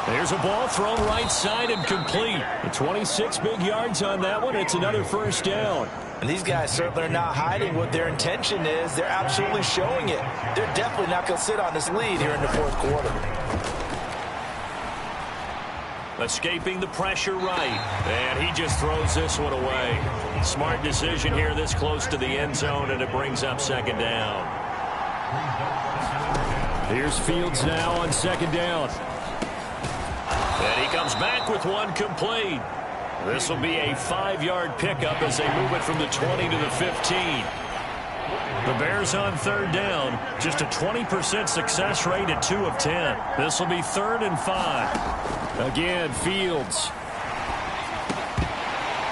There's a ball thrown right side and complete. 26 big yards on that one. It's another first down. And these guys certainly are not hiding what their intention is. They're absolutely showing it. They're definitely not going to sit on this lead here in the 4th quarter. Escaping the pressure right. And he just throws this one away. Smart decision here this close to the end zone, and it brings up 2nd down. Here's Fields now on 2nd down. And he comes back with one complete. This will be a 5-yard pickup as they move it from the 20 to the 15. The Bears on 3rd down. Just a 20% success rate at 2 of 10. This will be 3rd and 5. Again, Fields.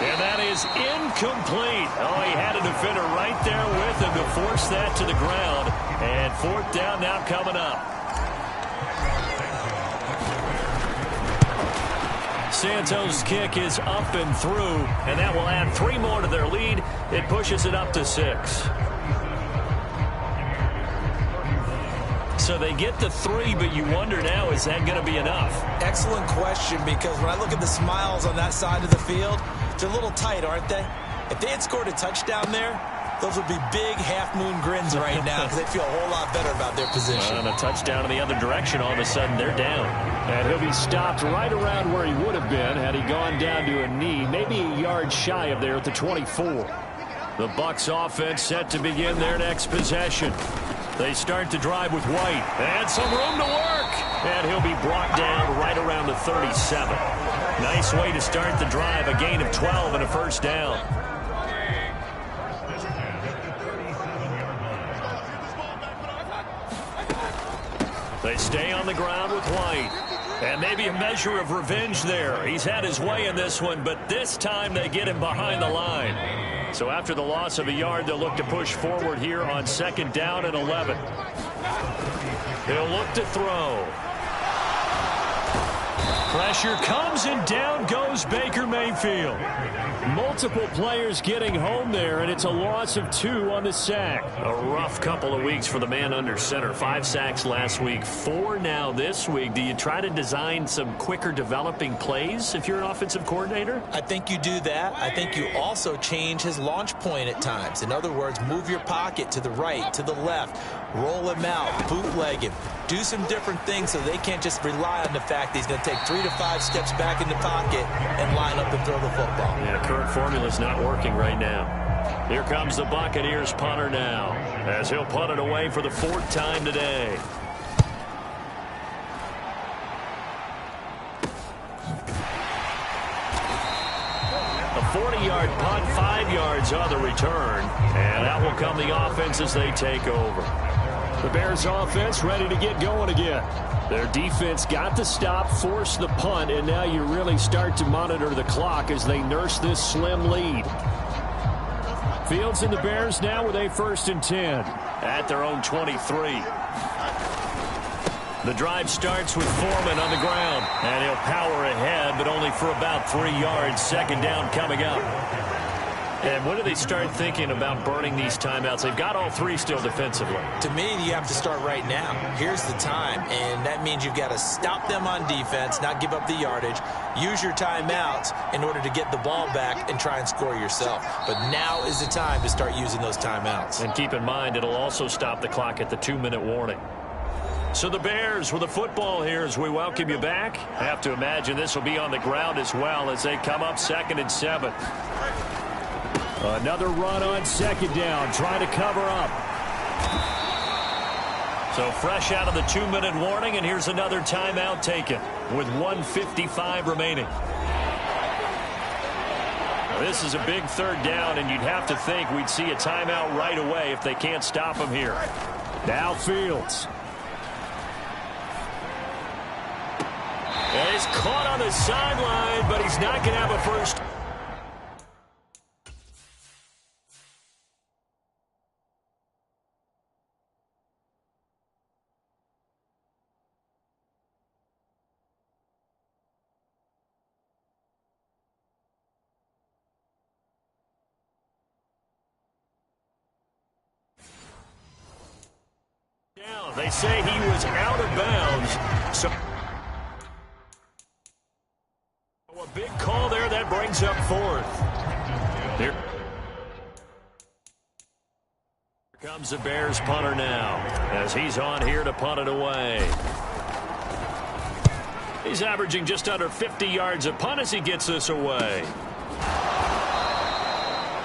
And that is incomplete. Oh, he had a defender right there with him to force that to the ground. And fourth down now coming up. Santos' kick is up and through, and that will add 3 more to their lead. It pushes it up to 6. So they get the 3, but you wonder now, is that going to be enough? Excellent question, because when I look at the smiles on that side of the field, they're a little tight, aren't they? If they had scored a touchdown there, those would be big half-moon grins right now because they feel a whole lot better about their position. And a touchdown in the other direction, all of a sudden they're down. And he'll be stopped right around where he would have been had he gone down to a knee, maybe a yard shy of there at the 24. The Bucs offense set to begin their next possession. They start to drive with White. And some room to work. And he'll be brought down right around the 37. Nice way to start the drive. A gain of 12 and a first down. They stay on the ground with White. And maybe a measure of revenge there. He's had his way in this one, but this time they get him behind the line. So after the loss of a yard, they'll look to push forward here on 2nd down and 11. They'll look to throw. Pressure comes, and down goes Baker Mayfield. Multiple players getting home there, and it's a loss of 2 on the sack. A rough couple of weeks for the man under center. 5 sacks last week, 4 now this week. Do you try to design some quicker developing plays if you're an offensive coordinator? I think you do that. I think you also change his launch point at times. In other words, move your pocket to the right, to the left, roll him out, bootleg him. Do some different things so they can't just rely on the fact that he's going to take 3 to 5 steps back in the pocket and line up and throw the football. Yeah, current formula's not working right now. Here comes the Buccaneers punter now, as he'll punt it away for the 4th time today. A 40-yard punt, 5 yards on the return, and that will come the offense as they take over. The Bears offense ready to get going again. Their defense got the stop, forced the punt, and now you really start to monitor the clock as they nurse this slim lead. Fields and the Bears now with a 1st and 10. At their own 23. The drive starts with Foreman on the ground, and he'll power ahead, but only for about 3 yards. 2nd down coming up. And when do they start thinking about burning these timeouts? They've got all 3 still defensively. To me, you have to start right now. Here's the time, and that means you've got to stop them on defense, not give up the yardage, use your timeouts in order to get the ball back and try and score yourself. But now is the time to start using those timeouts. And keep in mind, it'll also stop the clock at the 2-minute warning. So the Bears with the football here as we welcome you back. I have to imagine this will be on the ground as well as they come up 2nd and 7. Another run on 2nd down, trying to cover up. So fresh out of the 2-minute warning, and here's another timeout taken with 1:55 remaining. This is a big 3rd down, and you'd have to think we'd see a timeout right away if they can't stop him here. Now Fields. And he's caught on the sideline, but he's not going to have a first. They say he was out of bounds. So a big call there that brings up 4th. Here comes the Bears punter now as he's on here to punt it away. He's averaging just under 50 yards a punt as he gets this away.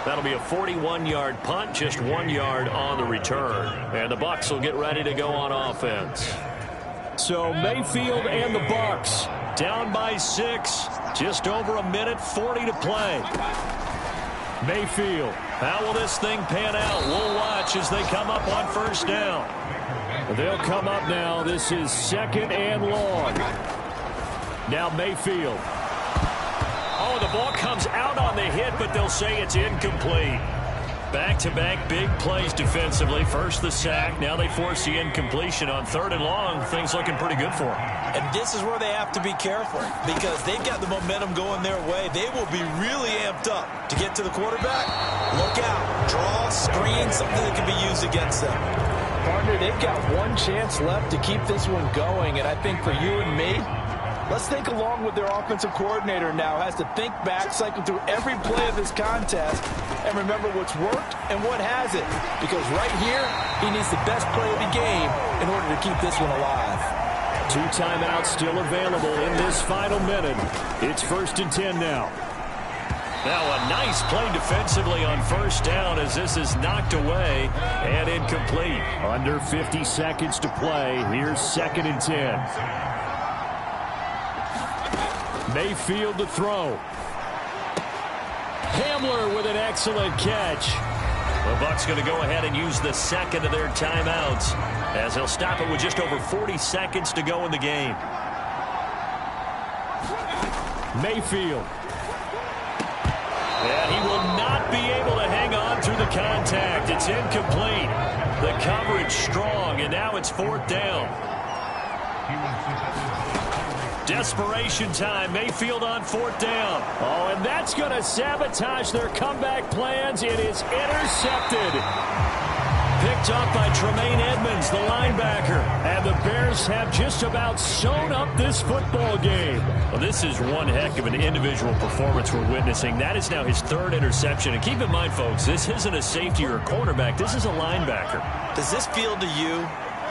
That'll be a 41-yard punt, just 1 yard on the return. And the Bucs will get ready to go on offense. So Mayfield and the Bucs down by 6, just over a minute, 40 to play. Mayfield. How will this thing pan out? We'll watch as they come up on 1st down. They'll come up now. This is 2nd and long. Now Mayfield. Oh, the ball comes out on the hit, but they'll say it's incomplete. Back-to-back big plays defensively. First the sack. Now they force the incompletion on 3rd and long. Things looking pretty good for them. And this is where they have to be careful because they've got the momentum going their way. They will be really amped up to get to the quarterback. Look out. Draw, screen, something that can be used against them. Partner, they've got one chance left to keep this one going, and I think for you and me, let's think along with their offensive coordinator now. Has to think back, cycle through every play of this contest, and remember what's worked and what hasn't. Because right here, he needs the best play of the game in order to keep this one alive. 2 timeouts still available in this final minute. It's 1st and 10 now. Now a nice play defensively on 1st down as this is knocked away and incomplete. Under 50 seconds to play. Here's 2nd and 10. Mayfield to throw. Hamler with an excellent catch. The Bucs going to go ahead and use the 2nd of their timeouts as they'll stop it with just over 40 seconds to go in the game. Mayfield. And he will not be able to hang on through the contact. It's incomplete. The coverage strong, and now it's 4th down. Desperation time. Mayfield on 4th down. Oh, and that's going to sabotage their comeback plans. It is intercepted. Picked up by Tremaine Edmonds, the linebacker. And the Bears have just about sewn up this football game. Well, this is one heck of an individual performance we're witnessing. That is now his 3rd interception. And keep in mind, folks, this isn't a safety or a cornerback. This is a linebacker. Does this feel to you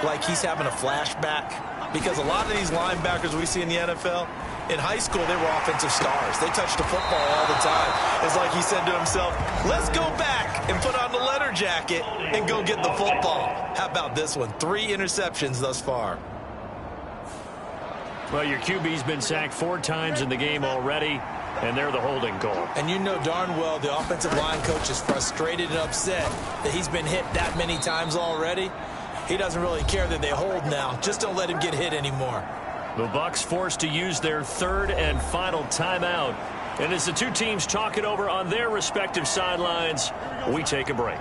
like he's having a flashback? Because a lot of these linebackers we see in the NFL, in high school, they were offensive stars. They touched the football all the time. It's like he said to himself, let's go back and put on the leather jacket and go get the football. How about this one? 3 interceptions thus far. Well, your QB's been sacked 4 times in the game already, and they're the holding call. And you know darn well the offensive line coach is frustrated and upset that he's been hit that many times already. He doesn't really care that they hold now. Just don't let him get hit anymore. The Bucs forced to use their 3rd and final timeout. And as the two teams talk it over on their respective sidelines, we take a break.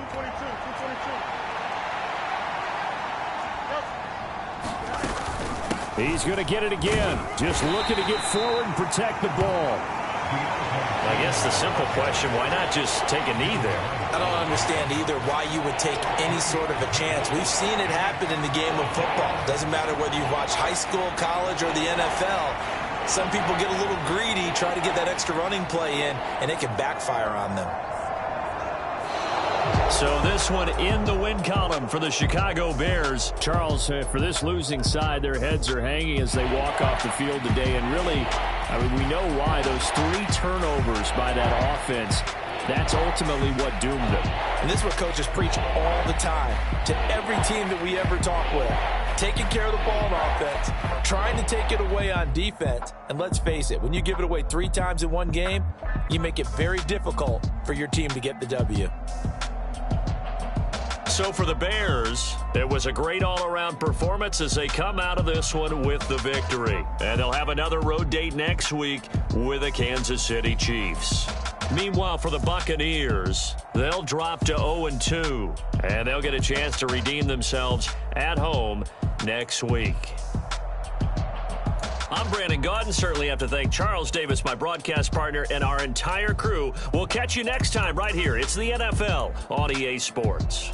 He's going to get it again. Just looking to get forward and protect the ball. I guess the simple question, why not just take a knee there? I don't understand either why you would take any sort of a chance. We've seen it happen in the game of football. Doesn't matter whether you watch high school, college, or the NFL. Some people get a little greedy, try to get that extra running play in, and it can backfire on them. So this one in the win column for the Chicago Bears. Charles, for this losing side, their heads are hanging as they walk off the field today. And really, I mean, we know why. Those 3 turnovers by that offense, that's ultimately what doomed them. And this is what coaches preach all the time to every team that we ever talk with. Taking care of the ball on offense, trying to take it away on defense. And let's face it, when you give it away 3 times in one game, you make it very difficult for your team to get the W. So for the Bears, it was a great all-around performance as they come out of this one with the victory. And they'll have another road date next week with the Kansas City Chiefs. Meanwhile, for the Buccaneers, they'll drop to 0-2, and they'll get a chance to redeem themselves at home next week. I'm Brandon Gaudin. Certainly have to thank Charles Davis, my broadcast partner, and our entire crew. We'll catch you next time right here. It's the NFL on EA Sports.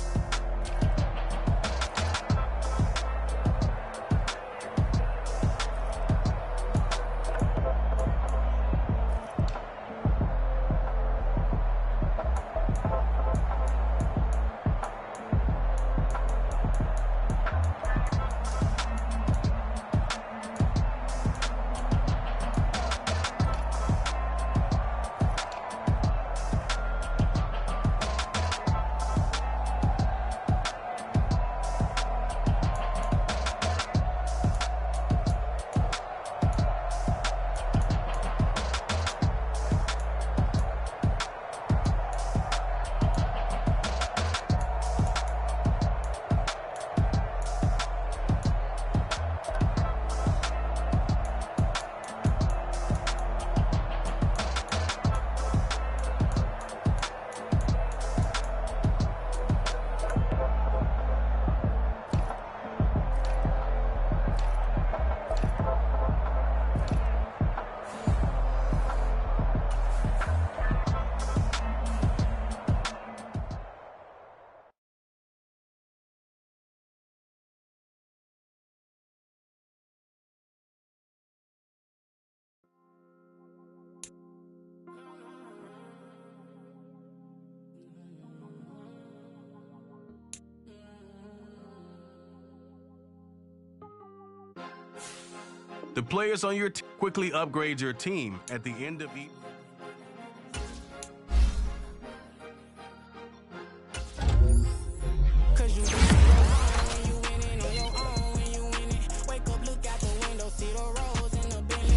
The players on your team quickly upgrade your team at the end of each.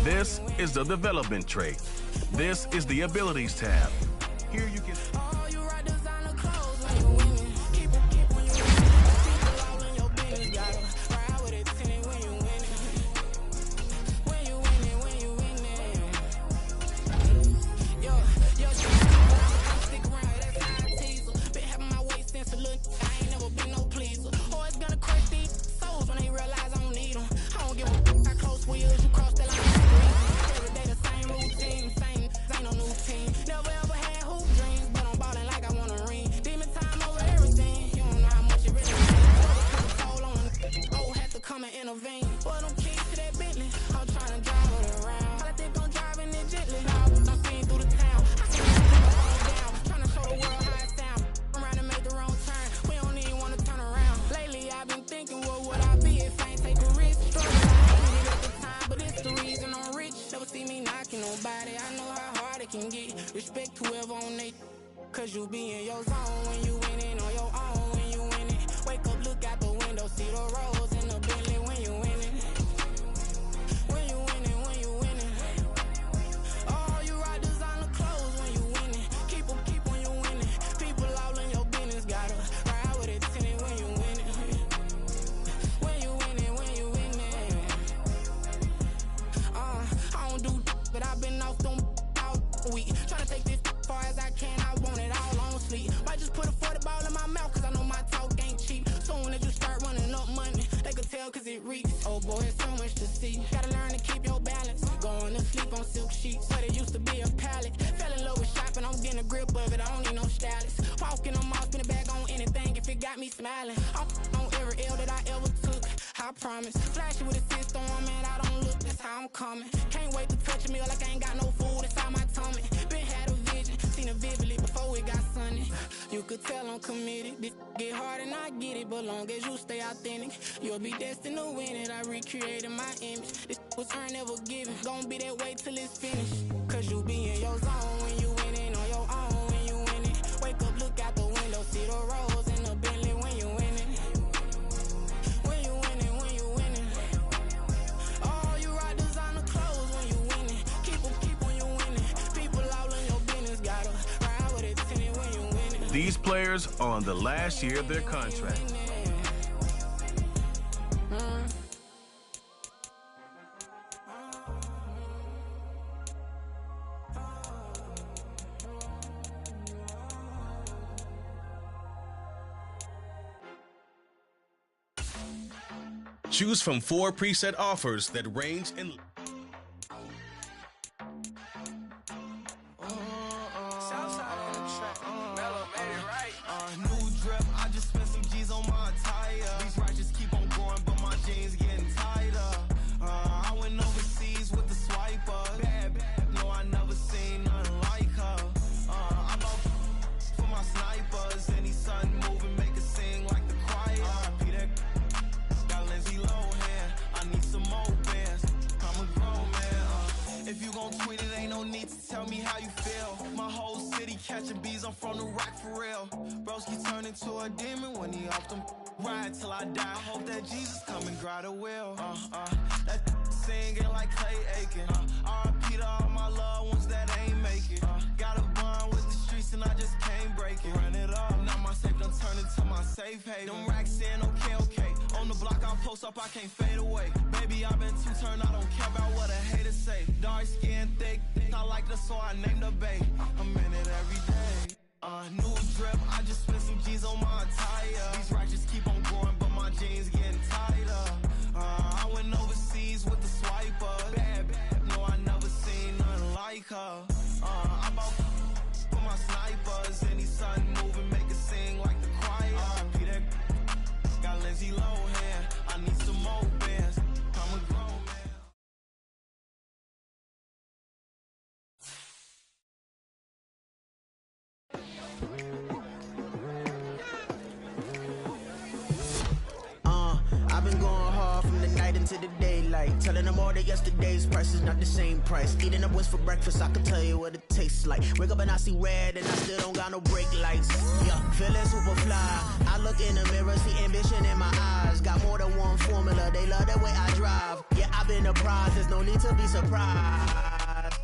This is the development tray. This is the abilities tab. Here you can. Respect whoever on they, cause you be in your zone when you winning on your own when you winning. Wake up, look out the window, see the rose in the Bentley when you winning. When you winning, when you winning. Oh, you rock designer clothes when you winning. Keep when you winning. People all in your business, gotta ride with it tinted when you winning. When you winning, when you winning. I don't do but I've been off them week. Tryna take this far as I can, I want it all on sleep. Might just put a 40 ball in my mouth, cause I know my talk ain't cheap. Soon as you start running up money, they could tell cause it reeks. Oh boy, it's so much to see. Gotta learn to keep your balance. Going to sleep on silk sheets, but it used to be a pallet. Fell in love with shopping, I'm getting a grip of it, I don't need no stylist. Walking on mouth, spin a bag on anything if it got me smiling. I'm on every L that I ever took, I promise. Flashing with a system, man, I don't look, that's how I'm coming. Can't wait to touch a meal like I ain't got no food inside my tummy. Been had a vision, seen it vividly before it got sunny. You could tell I'm committed. This get hard and I get it, but long as you stay authentic, you'll be destined to win it. I recreated my image. This was earned, never given. Gonna be that way till it's finished. Cause you be in your zone when you winning on your own when you winning. Wake up, look out the window, see the rose in the Bentley when you winning. When you winning, when you winning. Oh, you rock designer clothes when you winning. Keep when you winning. People all in your business, gotta ride with it tinted when you winning. These players are on the last year of their contract. Choose from 4 preset offers that range in. New drip, I just spent some G's on my attire. These righteous keep on going, but my jeans getting tighter. I went overseas with the swiper. Bad, no, I never seen nothing like her. I love for my snipers. Any sun moving, make it sing like the choir. Peter got Lindsay Lohan. I need some more bands. I'm a grown man. If you gon' tweet it, ain't no need to tell me how you feel. My whole city catching bees, I'm from the rock for real. Broski turn into a demon when he off them. Ride till I die. Hope that Jesus come and grab the wheel. That singing like Clay Aiken. R.I.P. to all my loved ones that ain't make it. Got a bond with the streets and I just can't break it. Run it up, now my safe done turned into my safe haven. Them racks in, okay. On the block I post up, I can't fade away. Baby, I've been too turned, I don't care about what a hater say. Dark skin, thick, I like the so I named the bae. I'm in it every day. New drip, I just spent some G's on my attire. These righteous keep on going, but my jeans getting tighter. I went overseas with the swiper. Bad, no, I never seen nothing like her. I'm about for my snipers. Any sun moving, make it sing like the choir. Peter got Lindsay Lohan. I need some more bands. I'm a grown man. I've been going hard from the night into the daylight. Telling them all that yesterday's price is not the same price. Eating up wings for breakfast, I can tell you what it tastes like. Wake up and I see red and I still don't got no brake lights. Yeah, feeling super fly. I look in the mirror, see ambition in my eyes. Got more than one formula, they love the way I drive. Yeah, I've been a prize, there's no need to be surprised.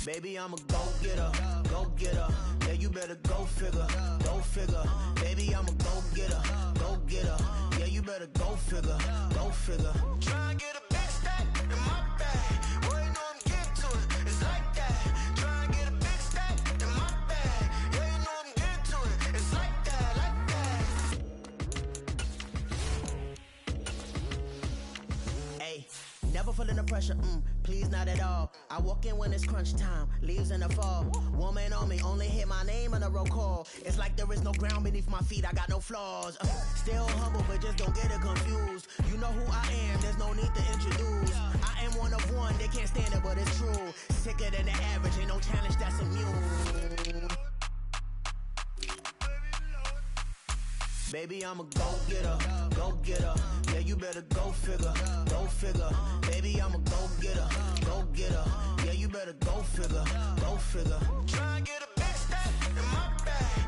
Baby, I'm a go-getter, go-getter. Yeah, you better go figure, go figure. Baby, I'm a go-getter, go-getter. Yeah, you better go figure, go figure. Try and get a big stack in my bag. Boy, you know I'm getting to it. It's like that. Try and get a big stack in my bag. Yeah, you know I'm getting to it. It's like that, like that. Hey, never feeling the pressure, please not at all. I walk in when it's crunch time, leaves in the fall. Woman on me, only hit my name on a roll call. It's like there is no ground beneath my feet, I got no flaws. Still humble, but just don't get it confused. You know who I am, there's no need to introduce. I am one of one, they can't stand it, but it's true. Sicker than the average, ain't no challenge that's immune. Baby, I'm a go-getter, go-getter. Yeah, you better go figure, go figure. Baby, I'm a go-getter, go-getter. Yeah, you better go figure, go figure. Try and get a big stack in my bag.